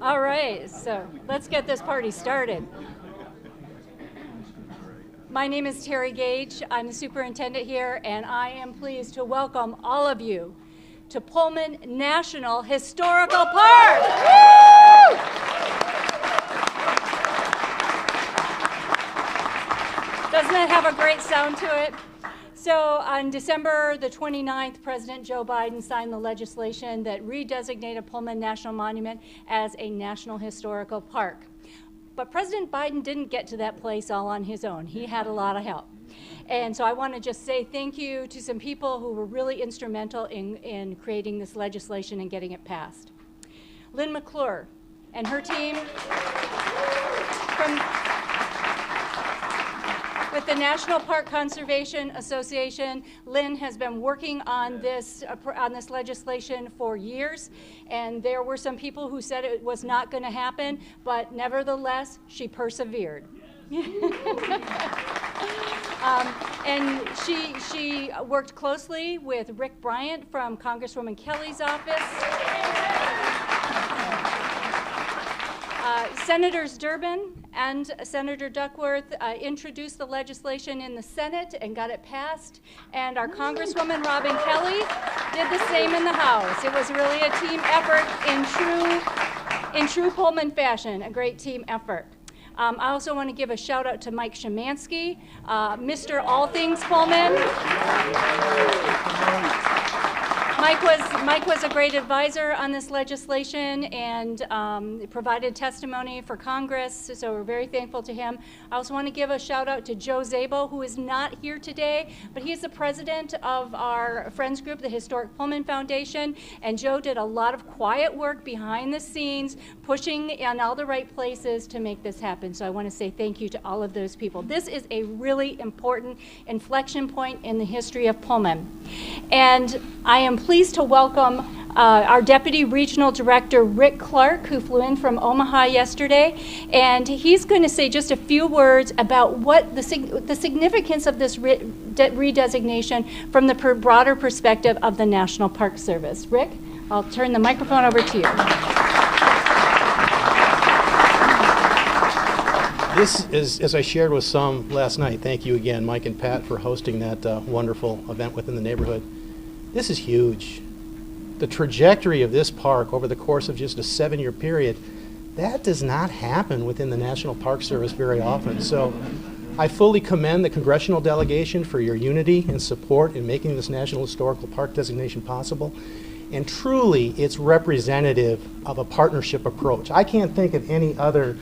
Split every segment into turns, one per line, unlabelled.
All right, so let's get this party started. My name is Terry Gage. I'm the superintendent here, and I am pleased to welcome all of you to Pullman National Historical Park. Woo! Doesn't it have a great sound to it? So on December the 29th, President Joe Biden signed the legislation that redesignated Pullman National Monument as a National Historical Park. But President Biden didn't get to that place all on his own. He had a lot of help. And so I want to just say thank you to some people who were really instrumental in creating this legislation and getting it passed. Lynn McClure and her team with the National Park Conservation Association. Lynn has been working on this legislation for years, and there were some people who said it was not going to happen, but nevertheless, she persevered. And she worked closely with Rick Bryant from Congresswoman Kelly's office. Senators Durbin and Senator Duckworth introduced the legislation in the Senate and got it passed, and our Congresswoman Robin Kelly did the same in the House. It was really a team effort in true Pullman fashion, a great team effort. I also want to give a shout out to Mike Szymanski, Mr. All Things Pullman. Mike was a great advisor on this legislation and provided testimony for Congress, so we're very thankful to him. I also want to give a shout out to Joe Szabo, who is not here today, but he's the president of our friends group, the Historic Pullman Foundation, and Joe did a lot of quiet work behind the scenes, pushing in all the right places to make this happen. So I want to say thank you to all of those people. This is a really important inflection point in the history of Pullman. And I am pleased to welcome our Deputy Regional Director, Rick Clark, who flew in from Omaha yesterday, and he's going to say just a few words about what the significance of this redesignation from the broader perspective of the National Park Service. Rick, I'll turn the microphone over to you.
This is, as I shared with some last night, thank you again, Mike and Pat, for hosting that wonderful event within the neighborhood. This is huge. The trajectory of this park over the course of just a 7-year period, that does not happen within the National Park Service very often. So I fully commend the congressional delegation for your unity and support in making this National Historical Park designation possible. And truly, it's representative of a partnership approach. I can't think of any other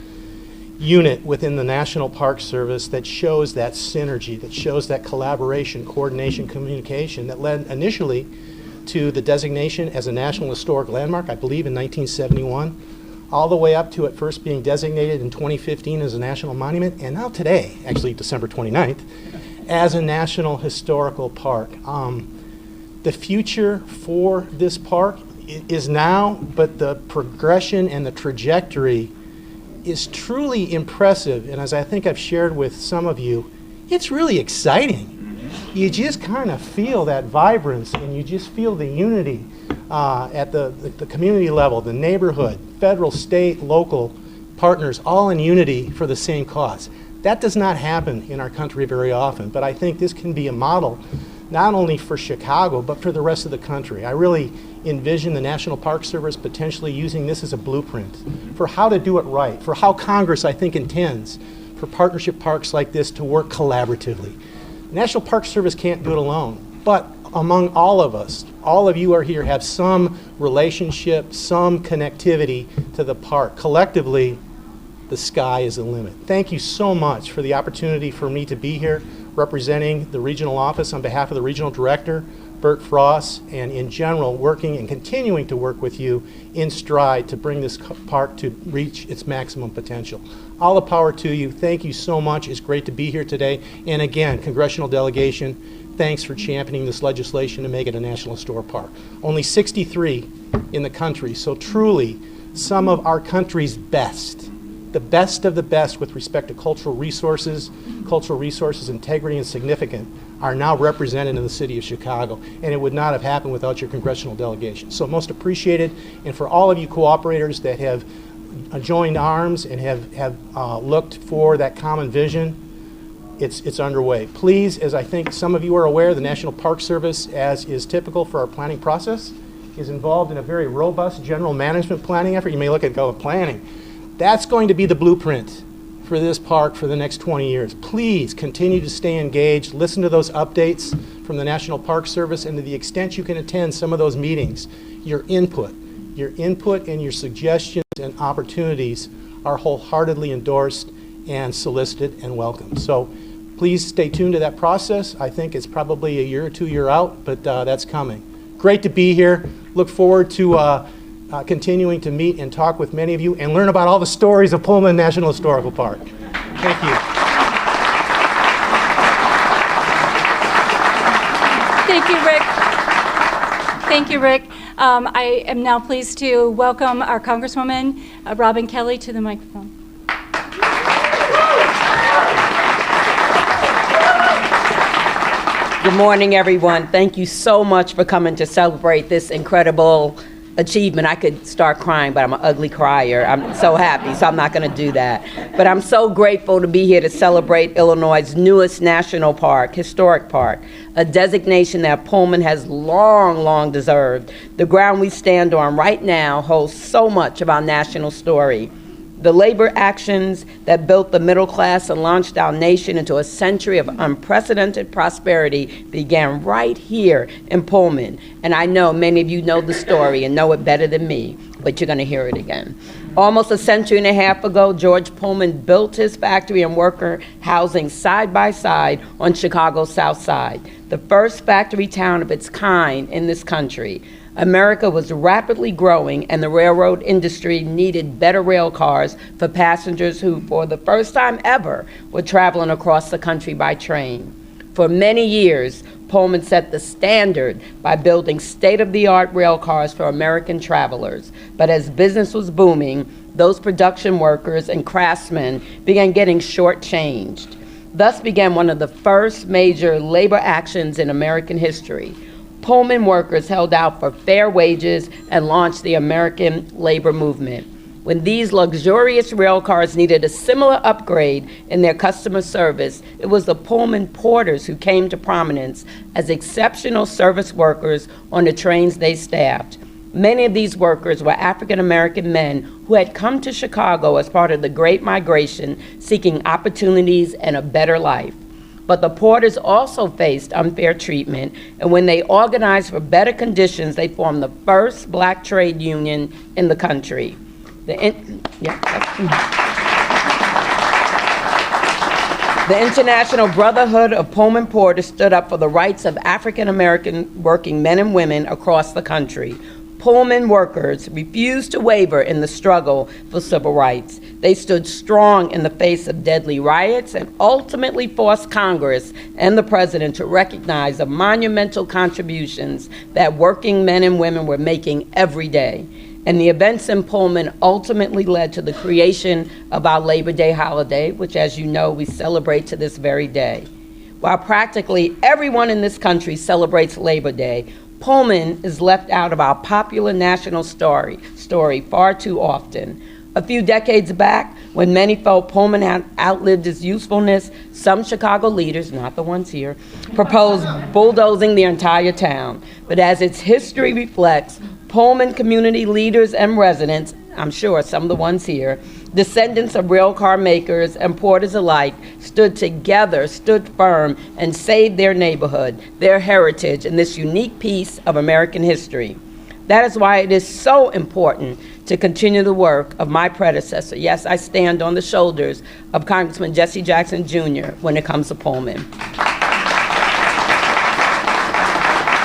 unit within the National Park Service that shows that synergy, that shows that collaboration, coordination, communication that led initially to the designation as a National Historic Landmark, I believe in 1971, all the way up to it first being designated in 2015 as a national monument, and now today, actually December 29th, as a National Historical Park. The future for this park is now, but the progression and the trajectory is truly impressive, and as I think I've shared with some of you, it's really exciting. You just kind of feel that vibrance, and you just feel the unity at the community level, the neighborhood, federal, state, local partners, all in unity for the same cause. That does not happen in our country very often, but I think this can be a model not only for Chicago, but for the rest of the country. I really envision the National Park Service potentially using this as a blueprint for how to do it right, for how Congress, I think, intends for partnership parks like this to work collaboratively. The National Park Service can't do it alone, but among all of us, all of you are here, have some relationship, some connectivity to the park. Collectively, the sky is the limit. Thank you so much for the opportunity for me to be here representing the regional office on behalf of the regional director, Bert Frost, and in general working and continuing to work with you in stride to bring this park to reach its maximum potential. All the power to you. Thank you so much. It's great to be here today. And again, congressional delegation, thanks for championing this legislation to make it a National Historic Park. Only 63 in the country, so truly some of our country's best, the best of the best with respect to cultural resources, integrity, and significance are now represented in the city of Chicago, and it would not have happened without your congressional delegation. So most appreciated, and for all of you cooperators that have joined arms and have looked for that common vision. It's underway. Please, as I think some of you are aware, the National Park Service, as is typical for our planning process, is involved in a very robust general management planning effort. You may look at planning. That's going to be the blueprint for this park for the next 20 years. Please continue to stay engaged, listen to those updates from the National Park Service, and to the extent you can attend some of those meetings, your input and your suggestions and opportunities are wholeheartedly endorsed and solicited and welcome. So please stay tuned to that process. I think it's probably a year or 2 years out, but that's coming. Great to be here. Look forward to continuing to meet and talk with many of you and learn about all the stories of Pullman National Historical Park. Thank you.
Thank you, Rick. Thank you, Rick. I am now pleased to welcome our Congresswoman, Robin Kelly, to the microphone.
Good morning, everyone. Thank you so much for coming to celebrate this incredible achievement. I could start crying, but I'm an ugly crier. I'm so happy, so I'm not going to do that. But I'm so grateful to be here to celebrate Illinois' newest national park, historic park, a designation that Pullman has long deserved. The ground we stand on right now holds so much of our national story. The labor actions that built the middle class and launched our nation into a century of unprecedented prosperity began right here in Pullman. And I know many of you know the story and know it better than me, but you're going to hear it again. Almost a century and a half ago, George Pullman built his factory and worker housing side by side on Chicago's South Side, the first factory town of its kind in this country. America was rapidly growing, and the railroad industry needed better rail cars for passengers who, for the first time ever, were traveling across the country by train. For many years, Pullman set the standard by building state-of-the-art rail cars for American travelers. But as business was booming, those production workers and craftsmen began getting shortchanged. Thus began one of the first major labor actions in American history. Pullman workers held out for fair wages and launched the American labor movement. When these luxurious rail cars needed a similar upgrade in their customer service, it was the Pullman porters who came to prominence as exceptional service workers on the trains they staffed. Many of these workers were African American men who had come to Chicago as part of the Great Migration, seeking opportunities and a better life. But the porters also faced unfair treatment, and when they organized for better conditions, they formed the first black trade union in the country. The International Brotherhood of Pullman Porters stood up for the rights of African American working men and women across the country. Pullman workers refused to waver in the struggle for civil rights. They stood strong in the face of deadly riots and ultimately forced Congress and the president to recognize the monumental contributions that working men and women were making every day. And the events in Pullman ultimately led to the creation of our Labor Day holiday, which, as you know, we celebrate to this very day. While practically everyone in this country celebrates Labor Day, Pullman is left out of our popular national story far too often. A few decades back, when many felt Pullman had outlived its usefulness, some Chicago leaders, not the ones here, proposed bulldozing the entire town. But as its history reflects, Pullman community leaders and residents, I'm sure some of the ones here, descendants of railcar makers and porters alike, stood together, stood firm, and saved their neighborhood, their heritage, and this unique piece of American history. That is why it is so important to continue the work of my predecessor. Yes, I stand on the shoulders of Congressman Jesse Jackson Jr. when it comes to Pullman.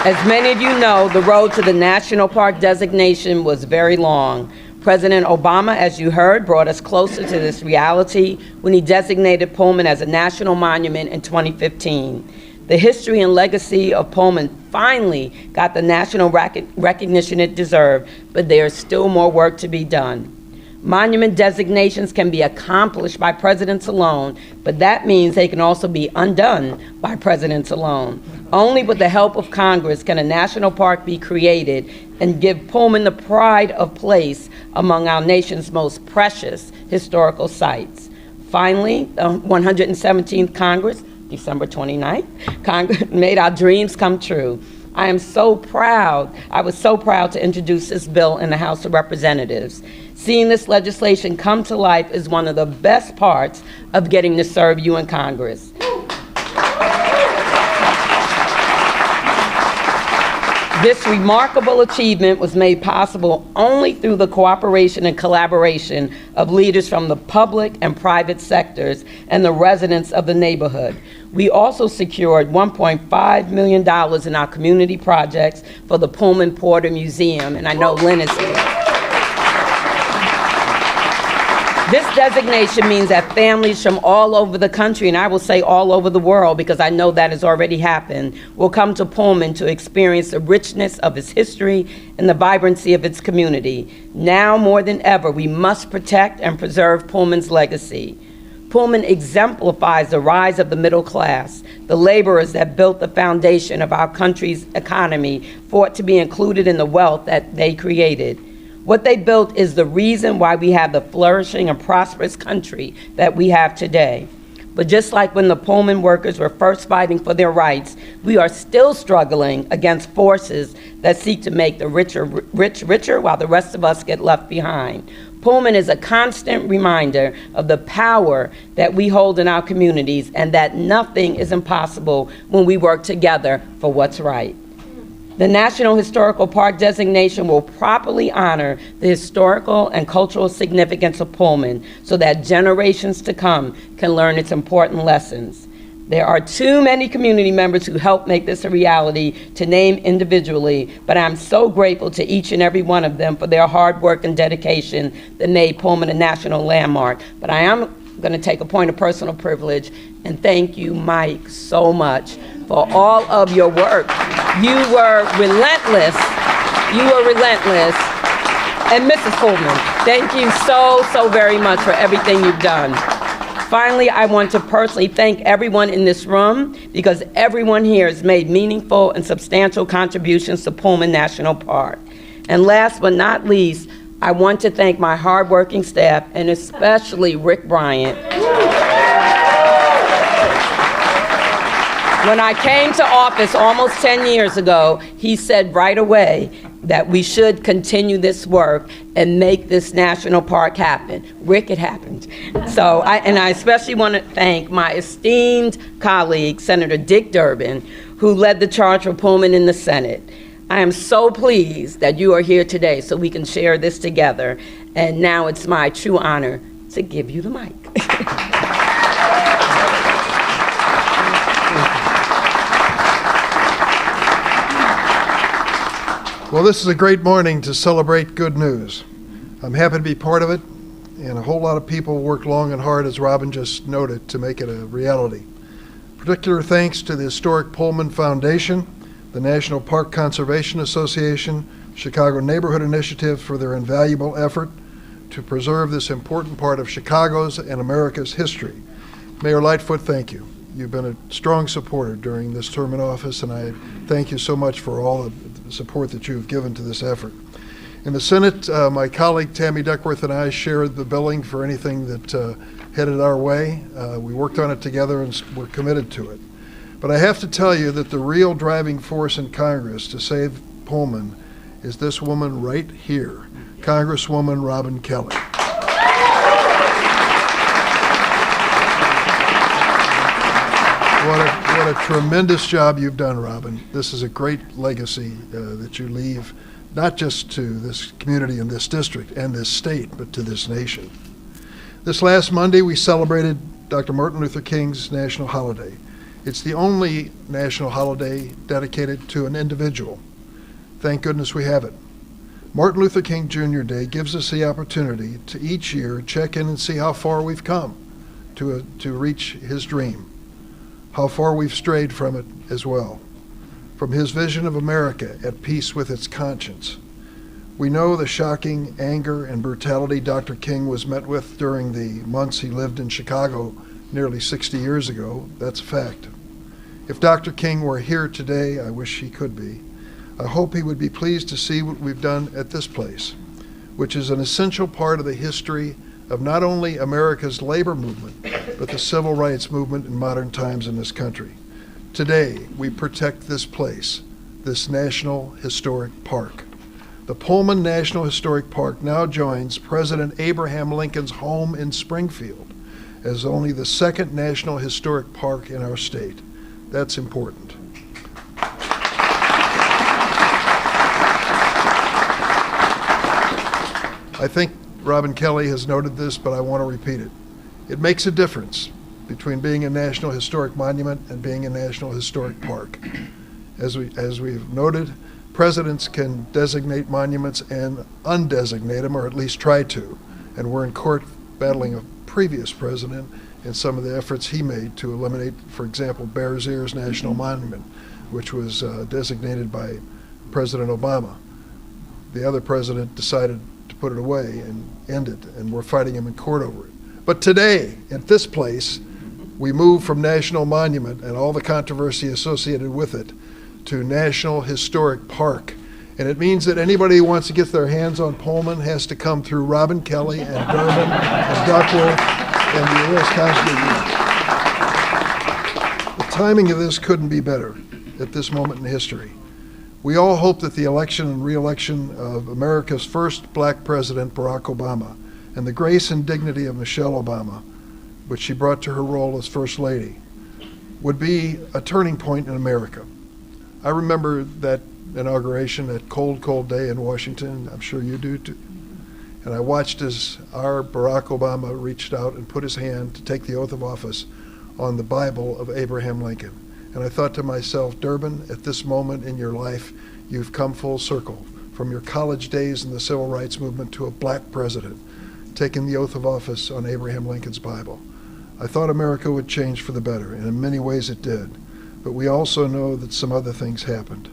As many of you know, the road to the national park designation was very long. President Obama, as you heard, brought us closer to this reality when he designated Pullman as a national monument in 2015. The history and legacy of Pullman finally got the national recognition it deserved, but there is still more work to be done. Monument designations can be accomplished by presidents alone, but that means they can also be undone by presidents alone. Only with the help of Congress can a national park be created and give Pullman the pride of place among our nation's most precious historical sites. Finally, the 117th Congress, December 29th, Congress made our dreams come true. I was so proud to introduce this bill in the House of Representatives. Seeing this legislation come to life is one of the best parts of getting to serve you in Congress. This remarkable achievement was made possible only through the cooperation and collaboration of leaders from the public and private sectors and the residents of the neighborhood. We also secured $1.5 million in our community projects for the Pullman Porter Museum, and I know Lynn is here. This designation means that families from all over the country, and I will say all over the world because I know that has already happened, will come to Pullman to experience the richness of its history and the vibrancy of its community. Now more than ever, we must protect and preserve Pullman's legacy. Pullman exemplifies the rise of the middle class, the laborers that built the foundation of our country's economy for it to be included in the wealth that they created. What they built is the reason why we have the flourishing and prosperous country that we have today. But just like when the Pullman workers were first fighting for their rights, we are still struggling against forces that seek to make the rich richer while the rest of us get left behind. Pullman is a constant reminder of the power that we hold in our communities and that nothing is impossible when we work together for what's right. The National Historical Park designation will properly honor the historical and cultural significance of Pullman so that generations to come can learn its important lessons. There are too many community members who helped make this a reality to name individually, but I'm so grateful to each and every one of them for their hard work and dedication that made Pullman a national landmark. But I am going to take a point of personal privilege and thank you, Mike, so much for all of your work. You were relentless. And Mrs. Pullman, thank you so very much for everything you've done. Finally, I want to personally thank everyone in this room because everyone here has made meaningful and substantial contributions to Pullman National Park. And last but not least, I want to thank my hardworking staff and especially Rick Bryant. When I came to office almost 10 years ago, he said right away that we should continue this work and make this national park happen. Rick, it happened. So, I especially want to thank my esteemed colleague, Senator Dick Durbin, who led the charge for Pullman in the Senate. I am so pleased that you are here today so we can share this together. And now it's my true honor to give you the mic.
Well, this is a great morning to celebrate good news. I'm happy to be part of it, and a whole lot of people worked long and hard, as Robin just noted, to make it a reality. Particular thanks to the Historic Pullman Foundation, the National Park Conservation Association, Chicago Neighborhood Initiative for their invaluable effort to preserve this important part of Chicago's and America's history. Mayor Lightfoot, thank you. You've been a strong supporter during this term in office, and I thank you so much for all the support that you've given to this effort. In the Senate, my colleague Tammy Duckworth and I shared the billing for anything that headed our way. We worked on it together and we're committed to it. But I have to tell you that the real driving force in Congress to save Pullman is this woman right here, Congresswoman Robin Kelly. What a tremendous job you've done, Robin. This is a great legacy that you leave, not just to this community and this district and this state, but to this nation. This last Monday, we celebrated Dr. Martin Luther King's national holiday. It's the only national holiday dedicated to an individual. Thank goodness we have it. Martin Luther King Jr. Day gives us the opportunity to each year check in and see how far we've come to reach his dream, how far we've strayed from it as well, from his vision of America at peace with its conscience. We know the shocking anger and brutality Dr. King was met with during the months he lived in Chicago nearly 60 years ago. That's a fact. If Dr. King were here today, I wish he could be, I hope he would be pleased to see what we've done at this place, which is an essential part of the history of not only America's labor movement, but the civil rights movement in modern times in this country. Today, we protect this place, this National Historic Park. The Pullman National Historic Park now joins President Abraham Lincoln's home in Springfield as only the second National Historic Park in our state. That's important. I think Robin Kelly has noted this, but I want to repeat it. It makes a difference between being a National Historic Monument and being a National Historic Park. As we've noted, presidents can designate monuments and undesignate them, or at least try to. And we're in court battling a previous president in some of the efforts he made to eliminate, for example, Bears Ears National Monument, which was designated by President Obama. The other president decided to put it away and end it, and we're fighting him in court over it. But today, at this place, we move from National Monument and all the controversy associated with it to National Historic Park. And it means that anybody who wants to get their hands on Pullman has to come through Robin Kelly and Durbin and Duckworth and the Wisconsin. The timing of this couldn't be better at this moment in history. We all hope that the election and re-election of America's first black president, Barack Obama, and the grace and dignity of Michelle Obama, which she brought to her role as First Lady, would be a turning point in America. I remember that inauguration, that cold, cold day in Washington. I'm sure you do too. And I watched as our Barack Obama reached out and put his hand to take the oath of office on the Bible of Abraham Lincoln. And I thought to myself, Durbin, at this moment in your life, you've come full circle from your college days in the civil rights movement to a black president, taking the oath of office on Abraham Lincoln's Bible. I thought America would change for the better, and in many ways it did. But we also know that some other things happened.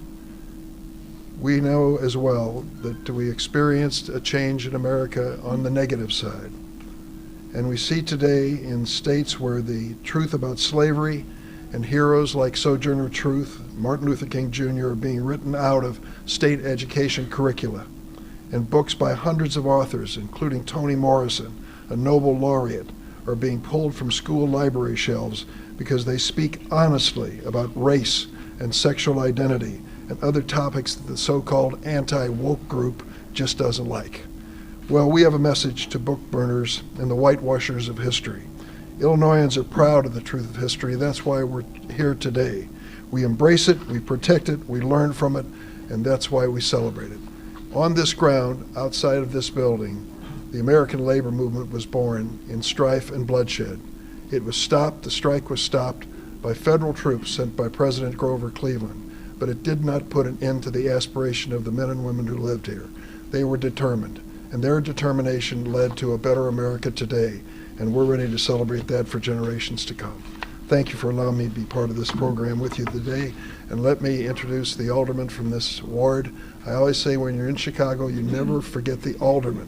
We know as well that we experienced a change in America on the negative side. And we see today in states where the truth about slavery and heroes like Sojourner Truth, Martin Luther King Jr. are being written out of state education curricula, and books by hundreds of authors, including Toni Morrison, a Nobel laureate, are being pulled from school library shelves because they speak honestly about race and sexual identity and other topics that the so-called anti-woke group just doesn't like. Well, we have a message to book burners and the whitewashers of history. Illinoisans are proud of the truth of history. That's why we're here today. We embrace it, we protect it, we learn from it, and that's why we celebrate it. On this ground, outside of this building, the American labor movement was born in strife and bloodshed. It was stopped, the strike was stopped by federal troops sent by President Grover Cleveland, but it did not put an end to the aspiration of the men and women who lived here. They were determined, and their determination led to a better America today, and we're ready to celebrate that for generations to come. Thank you for allowing me to be part of this program with you today, and let me introduce the alderman from this ward. I always say when you're in Chicago, you never forget the alderman.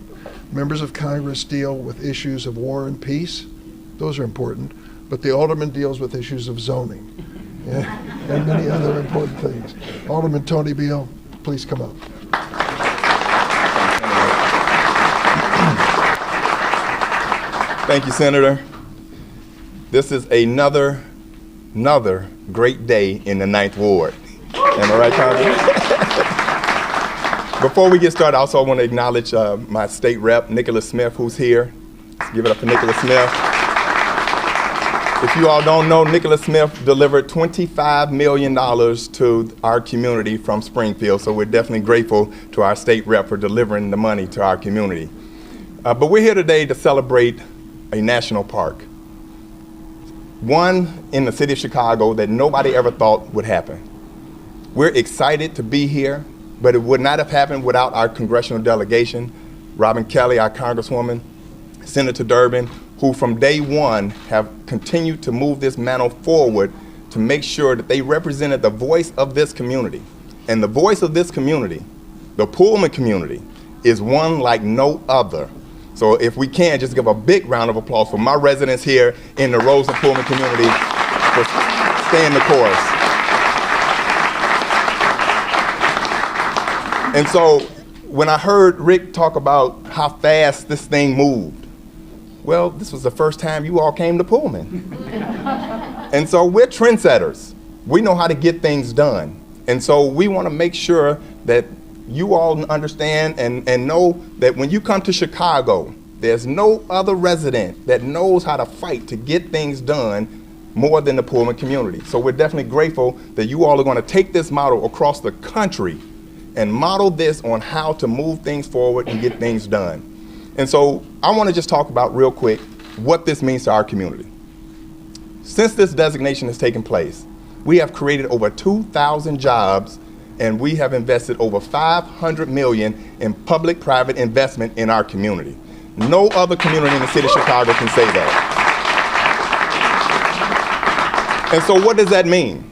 Members of Congress deal with issues of war and peace. Those are important, but the alderman deals with issues of zoning and many other important things. Alderman Tony Beal, please come up.
Thank you, Senator. This is another great day in the 9th Ward. Am I right, Congressman? Before we get started, I also want to acknowledge my state rep, Nicholas Smith, who's here. Let's give it up for Nicholas Smith. If you all don't know, Nicholas Smith delivered $25 million to our community from Springfield, so we're definitely grateful to our state rep for delivering the money to our community. But we're here today to celebrate a national park. One in the city of Chicago that nobody ever thought would happen. We're excited to be here, but it would not have happened without our congressional delegation, Robin Kelly, our Congresswoman, Senator Durbin, who from day one have continued to move this mantle forward to make sure that they represented the voice of this community. And the voice of this community, the Pullman community, is one like no other. So if we can, just give a big round of applause for my residents here in the Rosa Pullman community for staying the course. And so when I heard Rick talk about how fast this thing moved, well, this was the first time you all came to Pullman. And so we're trendsetters. We know how to get things done. And so we want to make sure that you all understand and know that when you come to Chicago, there's no other resident that knows how to fight to get things done more than the Pullman community. So we're definitely grateful that you all are going to take this model across the country and model this on how to move things forward and get things done. And so I want to just talk about real quick what this means to our community. Since this designation has taken place, we have created over 2,000 jobs, and we have invested over $500 million in public-private investment in our community. No other community in the city of Chicago can say that. And so what does that mean?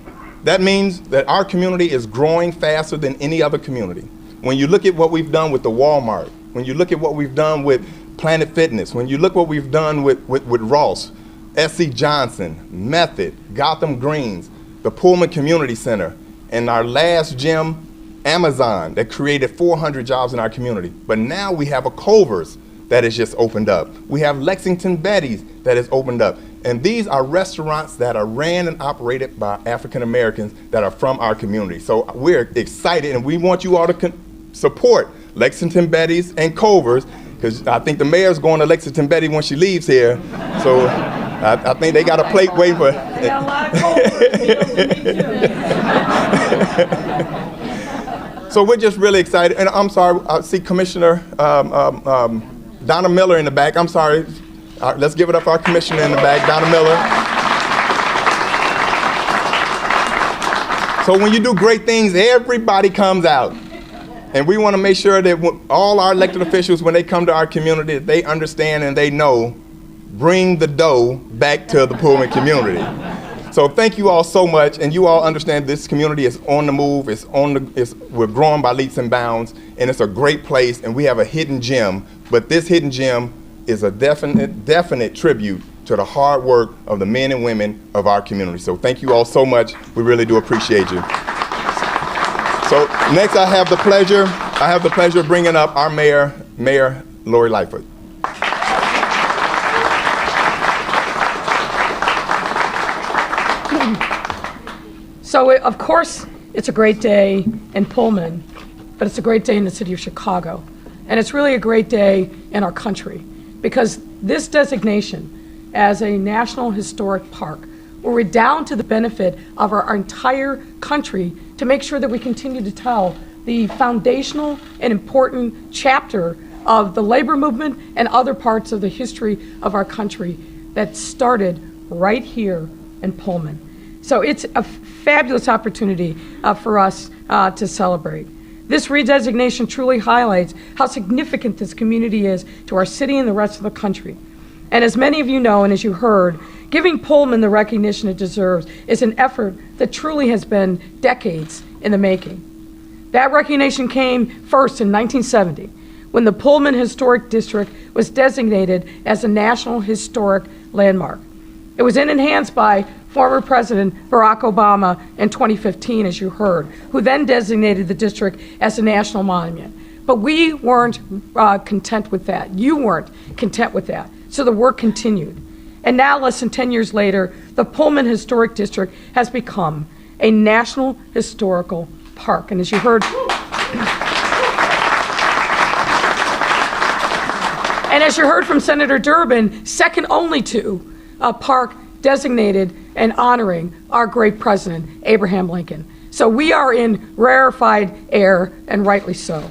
That means that our community is growing faster than any other community. When you look at what we've done with the Walmart, when you look at what we've done with Planet Fitness, when you look what we've done with Ross, S.C. Johnson, Method, Gotham Greens, the Pullman Community Center, and our last gym, Amazon, that created 400 jobs in our community. But now we have a Culver's that has just opened up. We have Lexington Betty's that has opened up. And these are restaurants that are ran and operated by African Americans that are from our community. So we're excited, and we want you all to support Lexington Betty's and Culver's, because I think the mayor's going to Lexington Betty when she leaves here. So I think they got a plate waiting for.
Yeah, a lot of Culver's.
So we're just really excited. And I'm sorry, I see Commissioner Donna Miller in the back. I'm sorry. Let's give it up for our commissioner in the back, Donna Miller. So when you do great things, everybody comes out. And we want to make sure that all our elected officials, when they come to our community, they understand and they know, bring the dough back to the Pullman community. So thank you all so much, and you all understand this community is on the move. We're growing by leaps and bounds, and it's a great place, and we have a hidden gem. But this hidden gem is a definite tribute to the hard work of the men and women of our community. So thank you all so much. We really do appreciate you. So next I have the pleasure of bringing up our Mayor Lori Lightfoot.
So of course it's a great day in Pullman, but it's a great day in the city of Chicago. And it's really a great day in our country, because this designation as a National Historic Park will redound to the benefit of our entire country to make sure that we continue to tell the foundational and important chapter of the labor movement and other parts of the history of our country that started right here in Pullman. So it's a fabulous opportunity for us to celebrate. This redesignation truly highlights how significant this community is to our city and the rest of the country. And as many of you know, and as you heard, giving Pullman the recognition it deserves is an effort that truly has been decades in the making. That recognition came first in 1970, when the Pullman Historic District was designated as a National Historic Landmark. It was enhanced by former President Barack Obama in 2015, as you heard, who then designated the district as a national monument. But we weren't content with that. You weren't content with that. So the work continued. And now, less than 10 years later, the Pullman Historic District has become a National Historical Park. And as you heard, from Senator Durbin, second only to a park designated and honoring our great president, Abraham Lincoln. So we are in rarefied air, and rightly so.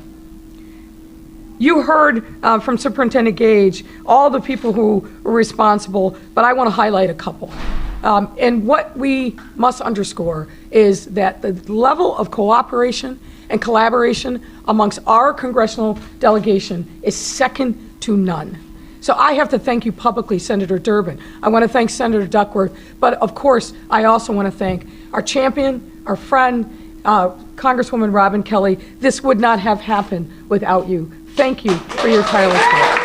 You heard from Superintendent Gage all the people who were responsible, but I want to highlight a couple. And what we must underscore is that the level of cooperation and collaboration amongst our congressional delegation is second to none. So I have to thank you publicly, Senator Durbin. I want to thank Senator Duckworth, but of course, I also want to thank our champion, our friend, Congresswoman Robin Kelly. This would not have happened without you. Thank you for your tireless work.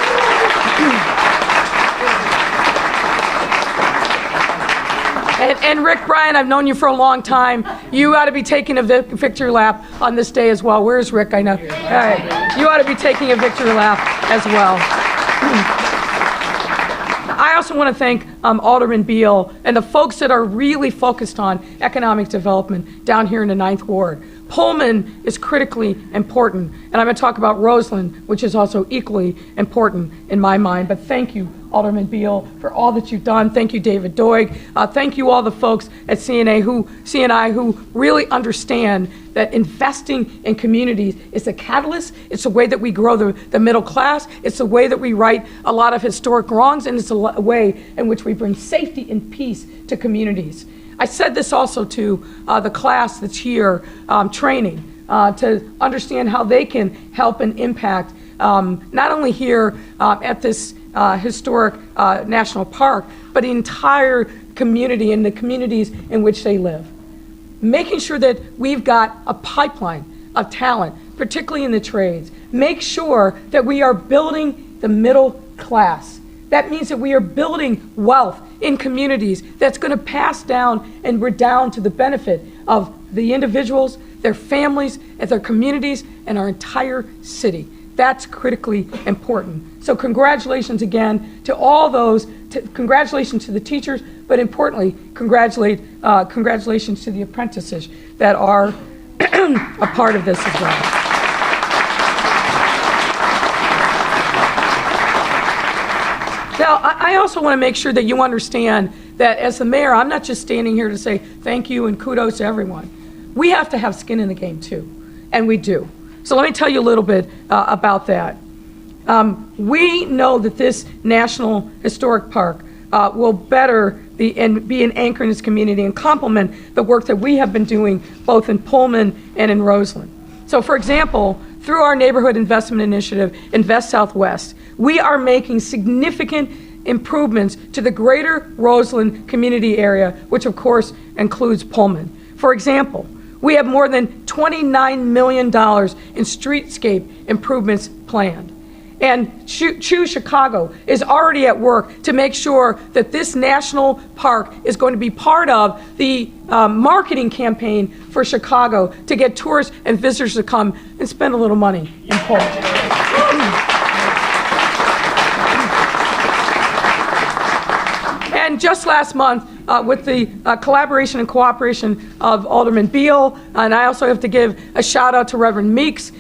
And Rick Bryan, I've known you for a long time. You ought to be taking a victory lap on this day as well. Where's Rick? I know. All right. You ought to be taking a victory lap as well. I also want to thank Alderman Beal and the folks that are really focused on economic development down here in the 9th Ward. Pullman is critically important, and I'm going to talk about Roseland, which is also equally important in my mind. But thank you, Alderman Beal, for all that you've done. Thank you, David Doig. Thank you, all the folks at CNI who really understand that investing in communities is a catalyst. It's a way that we grow the middle class. It's a way that we right a lot of historic wrongs, and it's a way in which we bring safety and peace to communities. I said this also to the class that's here training to understand how they can help and impact not only here at this historic national park, but the entire community and the communities in which they live. Making sure that we've got a pipeline of talent, particularly in the trades. Make sure that we are building the middle class. That means that we are building wealth in communities that's going to pass down and redound to the benefit of the individuals, their families, and their communities, and our entire city. That's critically important. So congratulations again to all those. Congratulations to the teachers, but importantly, congratulations to the apprentices that are a part of this as well. Now, I also want to make sure that you understand that as the mayor, I'm not just standing here to say thank you and kudos to everyone. We have to have skin in the game too, and we do. So let me tell you a little bit about that. We know that this National Historic Park will better be an anchor in this community and complement the work that we have been doing both in Pullman and in Roseland. So for example, through our neighborhood investment initiative, Invest Southwest, we are making significant improvements to the greater Roseland community area, which of course includes Pullman. For example, we have more than $29 million in streetscape improvements planned. And Choose Chicago is already at work to make sure that this national park is going to be part of the marketing campaign for Chicago to get tourists and visitors to come and spend a little money in Pullman. And just last month, with the collaboration and cooperation of Alderman Beal, and I also have to give a shout out to Reverend Meeks,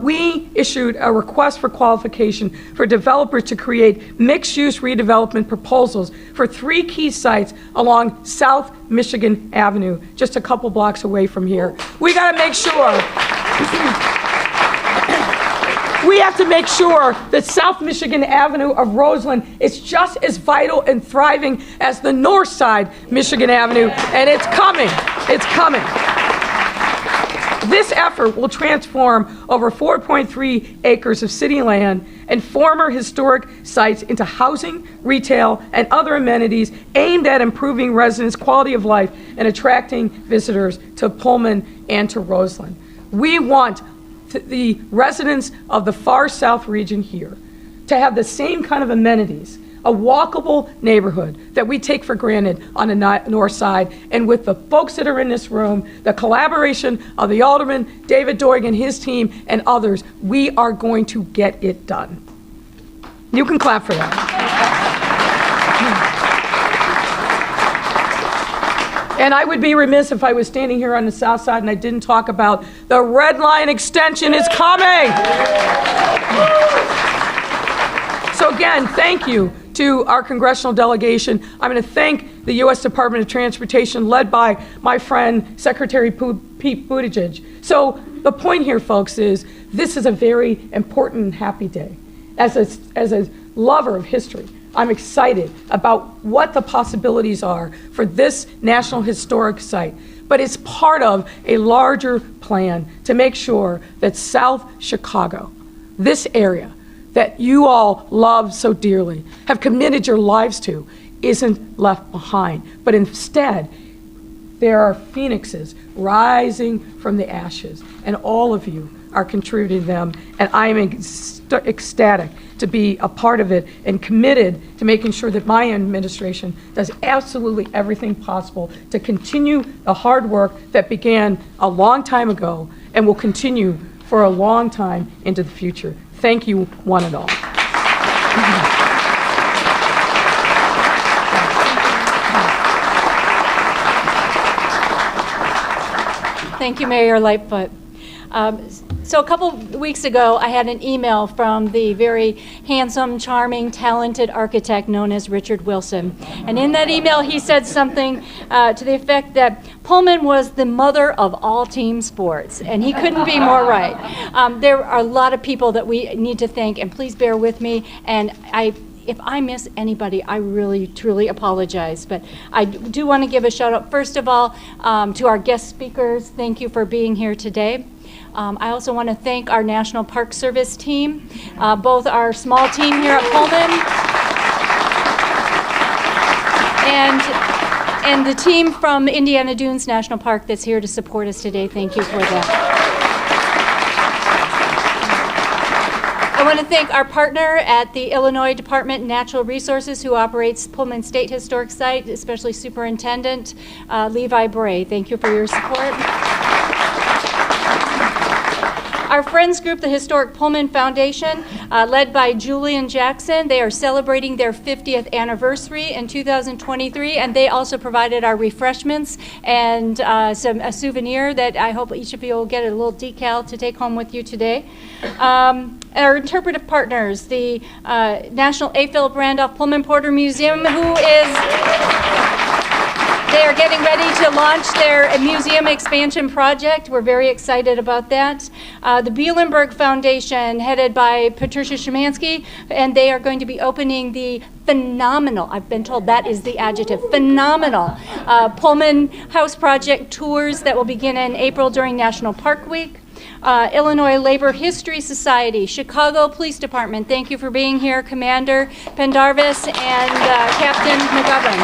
we issued a request for qualification for developers to create mixed-use redevelopment proposals for 3 key sites along South Michigan Avenue, just a couple blocks away from here. We got to make sure. We have to make sure that South Michigan Avenue of Roseland is just as vital and thriving as the north side Michigan Avenue, and it's coming. It's coming. This effort will transform over 4.3 acres of city land and former historic sites into housing, retail, and other amenities aimed at improving residents' quality of life and attracting visitors to Pullman and to Roseland. We want the residents of the far south region here to have the same kind of amenities, a walkable neighborhood that we take for granted on the north side. And with the folks that are in this room, the collaboration of the Alderman, David Doig and his team, and others, we are going to get it done. You can clap for that. And I would be remiss if I was standing here on the south side and I didn't talk about the Red Line extension is coming. So again, thank you to our congressional delegation. I'm going to thank the U.S. Department of Transportation, led by my friend, Secretary Pete Buttigieg. So the point here, folks, is this is a very important and happy day. As a lover of history, I'm excited about what the possibilities are for this National Historic Site, but it's part of a larger plan to make sure that South Chicago, this area that you all love so dearly, have committed your lives to, isn't left behind, but instead there are phoenixes rising from the ashes, and all of you are contributing to them, and I am ecstatic to be a part of it and committed to making sure that my administration does absolutely everything possible to continue the hard work that began a long time ago and will continue for a long time into the future. Thank you, one and all.
Thank you, Mayor Lightfoot. So a couple weeks ago, I had an email from the very handsome, charming, talented architect known as Richard Wilson. And in that email, he said something to the effect that Pullman was the mother of all team sports, and he couldn't be more right. There are a lot of people that we need to thank, and please bear with me. And if I miss anybody, I really, truly apologize. But I do want to give a shout out, first of all, to our guest speakers. Thank you for being here today. I also want to thank our National Park Service team, both our small team here at Pullman and the team from Indiana Dunes National Park that's here to support us today. Thank you for that. I want to thank our partner at the Illinois Department of Natural Resources who operates Pullman State Historic Site, especially Superintendent Levi Bray. Thank you for your support. Our friends group, the Historic Pullman Foundation, led by Julian Jackson, they are celebrating their 50th anniversary in 2023, and they also provided our refreshments and a souvenir that I hope each of you will get a little decal to take home with you today. Our interpretive partners, the National A. Philip Randolph Pullman Porter Museum, they are getting ready to launch their museum expansion project. We're very excited about that. The Bielenberg Foundation, headed by Patricia Szymanski, and they are going to be opening the phenomenal, I've been told that is the adjective, phenomenal Pullman House Project tours that will begin in April during National Park Week. Illinois Labor History Society, Chicago Police Department, thank you for being here, Commander Pendarvis and Captain McGovern.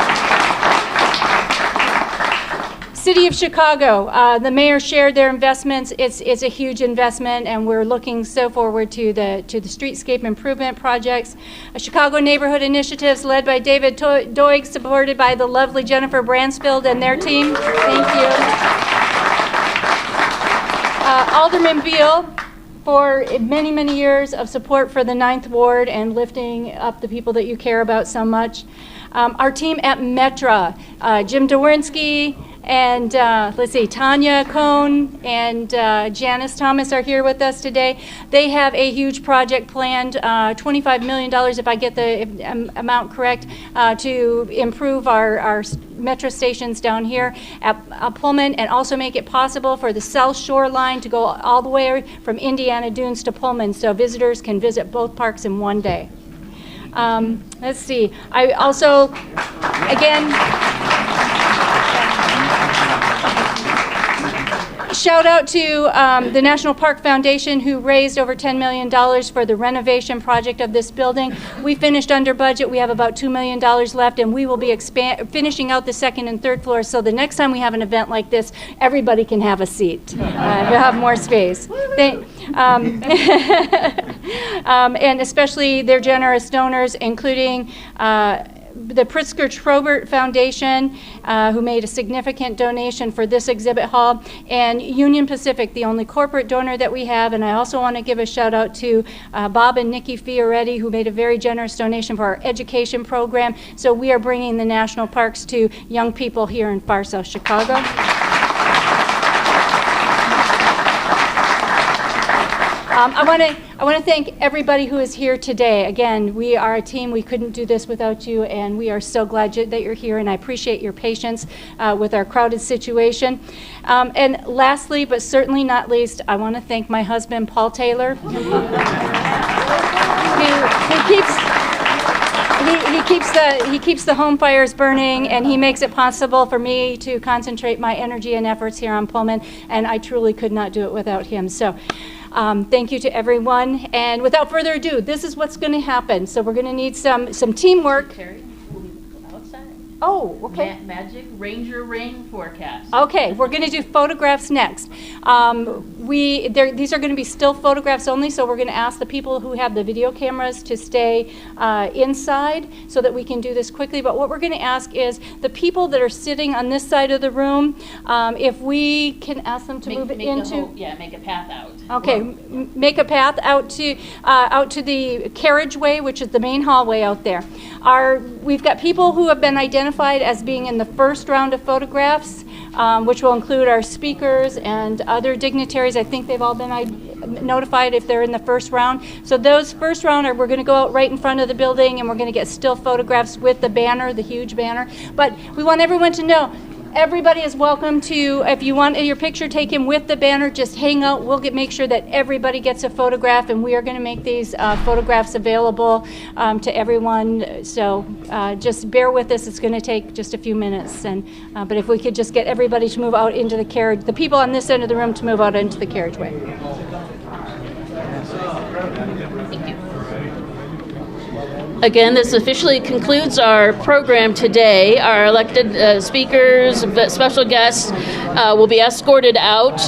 City of Chicago, the mayor shared their investments. It's a huge investment, and we're looking so forward to the streetscape improvement projects. Chicago Neighborhood Initiatives led by David Doig, supported by the lovely Jennifer Bransfield and their team. Thank you. Alderman Beal, for many, many years of support for the 9th Ward and lifting up the people that you care about so much. Our team at Metra, Jim Dorinsky, and let's see, Tanya Cohn and Janice Thomas are here with us today. They have a huge project planned, $25 million, if I get the amount correct, to improve our metro stations down here at Pullman and also make it possible for the South Shore line to go all the way from Indiana Dunes to Pullman so visitors can visit both parks in one day. Let's see. I also, again, shout out to the National Park Foundation who raised over $10 million for the renovation project of this building. We finished under budget. We have about $2 million left, and we will be finishing out the 2nd and 3rd floors. So the next time we have an event like this, everybody can have a seat. We'll have more space. And especially their generous donors, including the Pritzker Trobert Foundation, who made a significant donation for this exhibit hall, and Union Pacific, the only corporate donor that we have. And I also want to give a shout out to Bob and Nikki Fioretti, who made a very generous donation for our education program. So we are bringing the national parks to young people here in far South Chicago. I want to thank everybody who is here today. Again, we are a team. We couldn't do this without you, and we are so glad that you're here, and I appreciate your patience with our crowded situation. And lastly, but certainly not least, I want to thank my husband, Paul Taylor, who keeps the home fires burning, and he makes it possible for me to concentrate my energy and efforts here on Pullman, and I truly could not do it without him. So thank you to everyone, and without further ado, this is what's going to happen. So we're going to need some teamwork.
Terry, we'll go outside.
Oh, okay.
Magic Ranger rain forecast.
Okay, we're going to do photographs next. these are going to be still photographs only, so we're going to ask the people who have the video cameras to stay inside so that we can do this quickly. But what we're going to ask is the people that are sitting on this side of the room, if we can ask them to move it into...
Make a path out.
Okay, make a path out to the carriageway, which is the main hallway out there. We've got people who have been identified as being in the first round of photographs, which will include our speakers and other dignitaries. I think they've all been notified if they're in the first round. So those first round we're going to go out right in front of the building, and we're going to get still photographs with the banner, the huge banner. But we want everyone to know, everybody is welcome to, if you want your picture taken with the banner, just hang out. We'll make sure that everybody gets a photograph, and we are going to make these photographs available to everyone. So just bear with us. It's going to take just a few minutes. But if we could just get everybody to move out into the carriage, the people on this end of the room to move out into the carriageway.
Again, this officially concludes our program today. Our elected speakers, special guests will be escorted out